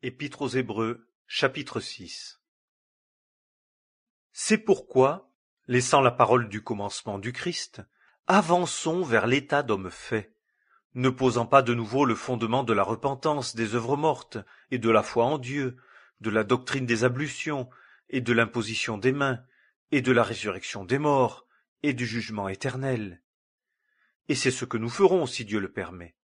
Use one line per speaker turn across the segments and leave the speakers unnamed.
Épître aux Hébreux, chapitre 6. C'est pourquoi, laissant la parole du commencement du Christ, avançons vers l'état d'homme fait, ne posant pas de nouveau le fondement de la repentance des œuvres mortes et de la foi en Dieu, de la doctrine des ablutions et de l'imposition des mains, et de la résurrection des morts et du jugement éternel. Et c'est ce que nous ferons si Dieu le permet.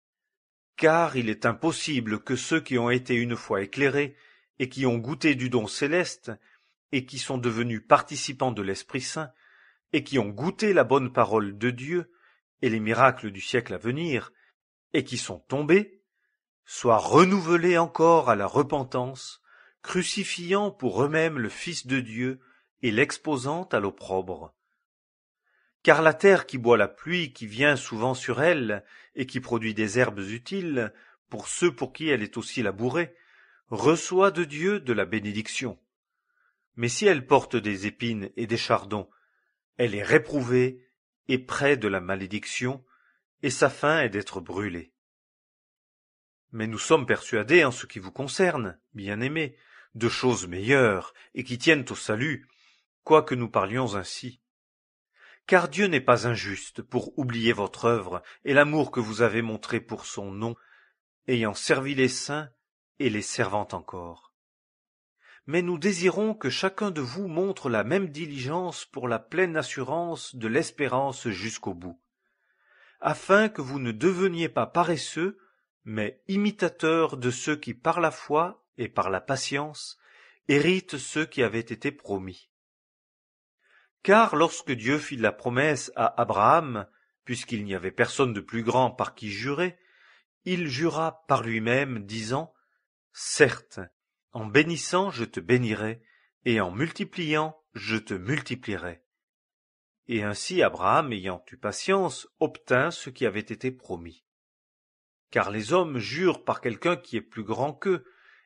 Car il est impossible que ceux qui ont été une fois éclairés et qui ont goûté du don céleste et qui sont devenus participants de l'Esprit Saint et qui ont goûté la bonne parole de Dieu et les miracles du siècle à venir et qui sont tombés, soient renouvelés encore à la repentance, crucifiant pour eux-mêmes le Fils de Dieu et l'exposant à l'opprobre. Car la terre qui boit la pluie qui vient souvent sur elle et qui produit des herbes utiles pour ceux pour qui elle est aussi labourée, reçoit de Dieu de la bénédiction. Mais si elle porte des épines et des chardons, elle est réprouvée et près de la malédiction, et sa fin est d'être brûlée. Mais nous sommes persuadés en ce qui vous concerne, bien-aimés, de choses meilleures et qui tiennent au salut, quoique nous parlions ainsi. Car Dieu n'est pas injuste pour oublier votre œuvre et l'amour que vous avez montré pour son nom, ayant servi les saints et les servant encore. Mais nous désirons que chacun de vous montre la même diligence pour la pleine assurance de l'espérance jusqu'au bout, afin que vous ne deveniez pas paresseux, mais imitateurs de ceux qui par la foi et par la patience héritent ceux qui avaient été promis. Car lorsque Dieu fit la promesse à Abraham, puisqu'il n'y avait personne de plus grand par qui jurer, il jura par lui-même, disant : « Certes, en bénissant je te bénirai, et en multipliant je te multiplierai. » Et ainsi Abraham, ayant eu patience, obtint ce qui avait été promis. Car les hommes jurent par quelqu'un qui est plus grand qu'eux,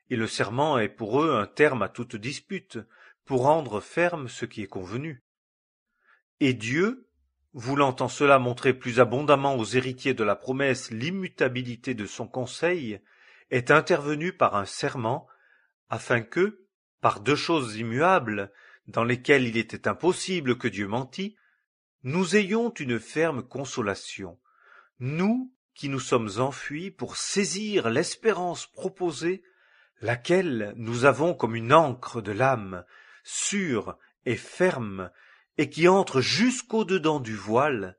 et le serment est pour eux un terme à toute dispute, pour rendre ferme ce qui est convenu. Et Dieu, voulant en cela montrer plus abondamment aux héritiers de la promesse l'immutabilité de son conseil, est intervenu par un serment, afin que, par deux choses immuables, dans lesquelles il était impossible que Dieu mentît, nous ayons une ferme consolation, nous qui nous sommes enfuis pour saisir l'espérance proposée, laquelle nous avons comme une ancre de l'âme, sûre et ferme, et qui entre jusqu'au-dedans du voile,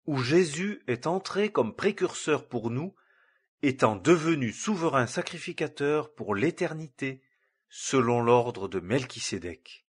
où Jésus est entré comme précurseur pour nous, étant devenu souverain sacrificateur pour l'éternité, selon l'ordre de Melchisédek.